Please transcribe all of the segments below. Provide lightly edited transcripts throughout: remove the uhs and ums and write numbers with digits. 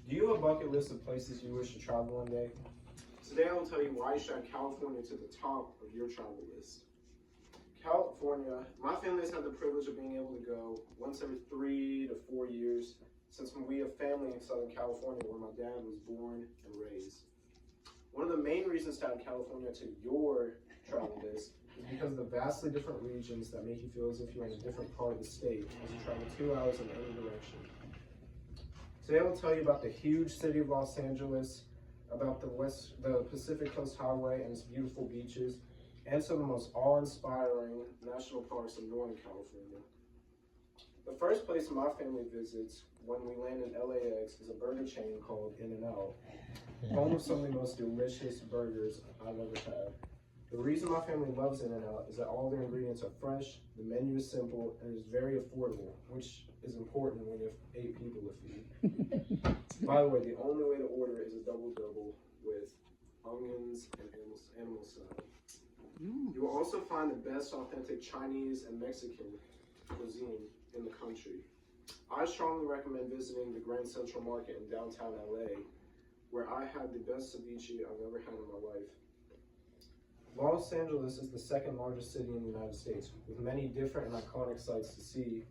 Do you have a bucket list of places you wish to travel one day? Today I will tell you why you should add California to the top of your travel list. California, my family has had the privilege of being able to go once every 3 to 4 years since we have family in Southern California where my dad was born and raised. One of the main reasons to add California to your travel list is because of the vastly different regions that make you feel as if you're in a different part of the state as you travel 2 hours in any direction. Today I will tell you about the huge city of Los Angeles, about the Pacific Coast Highway and its beautiful beaches, and some of the most awe-inspiring national parks in Northern California. The first place my family visits when we land in LAX is a burger chain called In-N-Out, home of some of the most delicious burgers I've ever had. The reason my family loves In-N-Out is that all their ingredients are fresh, the menu is simple, and is very affordable, which is important when you have 8 people to feed. By the way, the only way to order is a double-double with onions and animal style. You will also find the best authentic Chinese and Mexican cuisine in the country. I strongly recommend visiting the Grand Central Market in downtown LA, where I had the best ceviche I've ever had in my life. Los Angeles is the second largest city in the United States, with many different and iconic sites to see.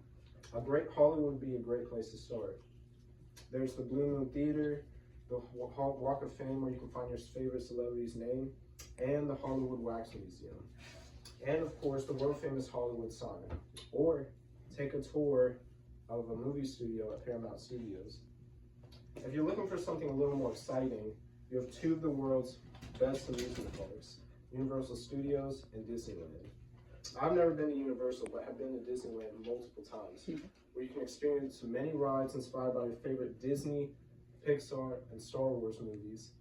Hollywood would be a great place to start. There's the Blue Moon Theater, the Walk of Fame where you can find your favorite celebrity's name, and the Hollywood Wax Museum. And of course, the world famous Hollywood sign. Or take a tour of a movie studio at Paramount Studios. If you're looking for something a little more exciting, you have 2 of the world's best amusement parks, Universal Studios and Disneyland. I've never been to Universal, but have been to Disneyland multiple times, where you can experience many rides inspired by your favorite Disney, Pixar, and Star Wars movies.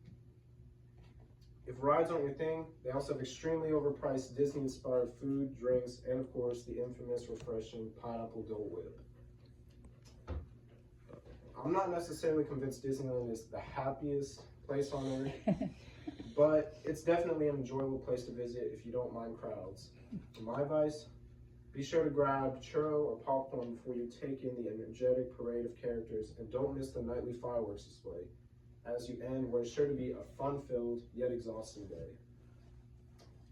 If rides aren't your thing, they also have extremely overpriced Disney-inspired food, drinks, and of course, the infamous refreshing pineapple Dole Whip. I'm not necessarily convinced Disneyland is the happiest place on earth, but it's definitely an enjoyable place to visit if you don't mind crowds. My advice, be sure to grab churro or popcorn before you take in the energetic parade of characters, and don't miss the nightly fireworks display as you end what is sure to be a fun-filled yet exhausting day.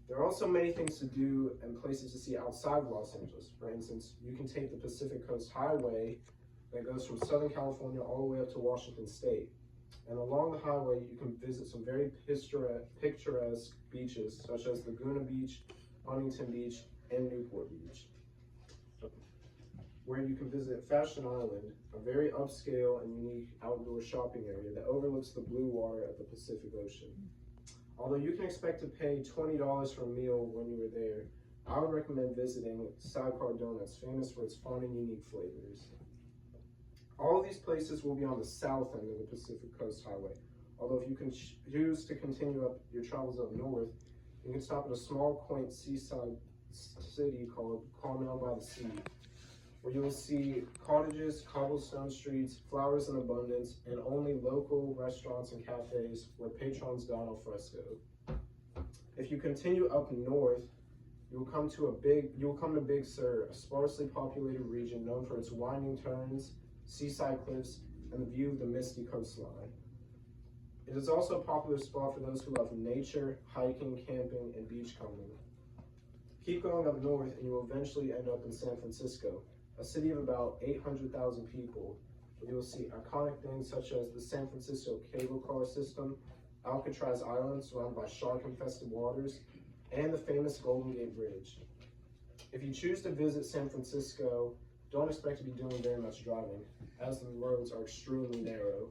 There are also many things to do and places to see outside of Los Angeles. For instance, you can take the Pacific Coast Highway that goes from Southern California all the way up to Washington State. And along the highway, you can visit some very picturesque beaches, such as Laguna Beach, Huntington Beach, and Newport Beach, where you can visit Fashion Island, a very upscale and unique outdoor shopping area that overlooks the blue water of the Pacific Ocean. Although you can expect to pay $20 for a meal when you were there, I would recommend visiting Sidecar Donuts, famous for its fun and unique flavors. All of these places will be on the south end of the Pacific Coast Highway, although if you can choose to continue up your travels up north, you can stop at a small, quaint seaside city called Carmel by the Sea, where you will see cottages, cobblestone streets, flowers in abundance, and only local restaurants and cafes where patrons dine al fresco. If you continue up north, you will come to Big Sur, a sparsely populated region known for its winding turns, seaside cliffs, and the view of the misty coastline. It is also a popular spot for those who love nature, hiking, camping, and beach combing. Keep going up north and you will eventually end up in San Francisco, a city of about 800,000 people, where you will see iconic things such as the San Francisco cable car system, Alcatraz Island surrounded by shark-infested waters, and the famous Golden Gate Bridge. If you choose to visit San Francisco, don't expect to be doing very much driving, as the roads are extremely narrow.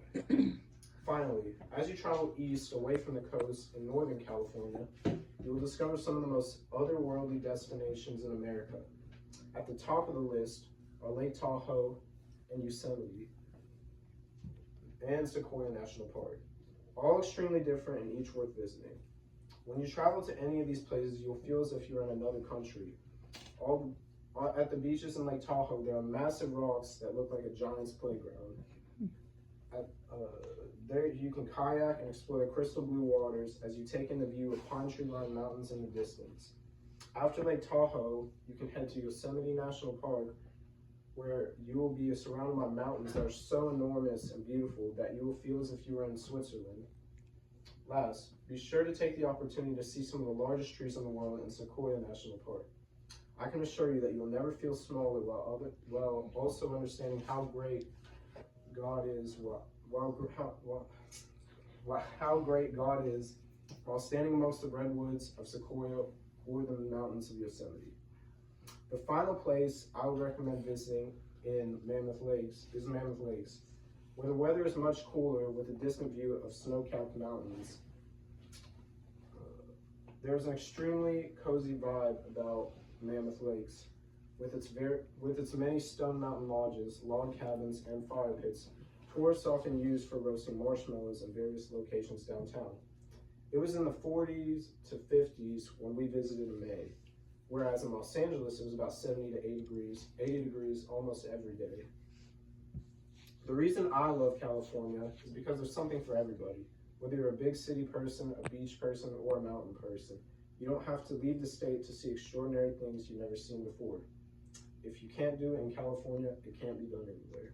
Finally, as you travel east away from the coast in Northern California, you will discover some of the most otherworldly destinations in America. At the top of the list are Lake Tahoe and Yosemite and Sequoia National Park, all extremely different and each worth visiting. When you travel to any of these places, you'll feel as if you're in another country. At the beaches in Lake Tahoe, there are massive rocks that look like a giant's playground. There you can kayak and explore the crystal blue waters as you take in the view of pine tree-lined mountains in the distance. After Lake Tahoe, you can head to Yosemite National Park, where you will be surrounded by mountains that are so enormous and beautiful that you will feel as if you were in Switzerland. Last, be sure to take the opportunity to see some of the largest trees in the world in Sequoia National Park. I can assure you that you'll never feel smaller while also understanding how great God is, how great God is while standing amongst the redwoods of Sequoia or the mountains of Yosemite. The final place I would recommend visiting in Mammoth Lakes is Mammoth Lakes, where the weather is much cooler with a distant view of snow-capped mountains. There's an extremely cozy vibe about Mammoth Lakes, with its many stone mountain lodges, log cabins, and fire pits. Tourists often use for roasting marshmallows in various locations downtown. It was in the 40s to 50s when we visited in May, whereas in Los Angeles it was about 70 to 80 degrees almost every day. The reason I love California is because there's something for everybody. Whether you're a big city person, a beach person, or a mountain person, you don't have to leave the state to see extraordinary things you've never seen before. If you can't do it in California, it can't be done anywhere.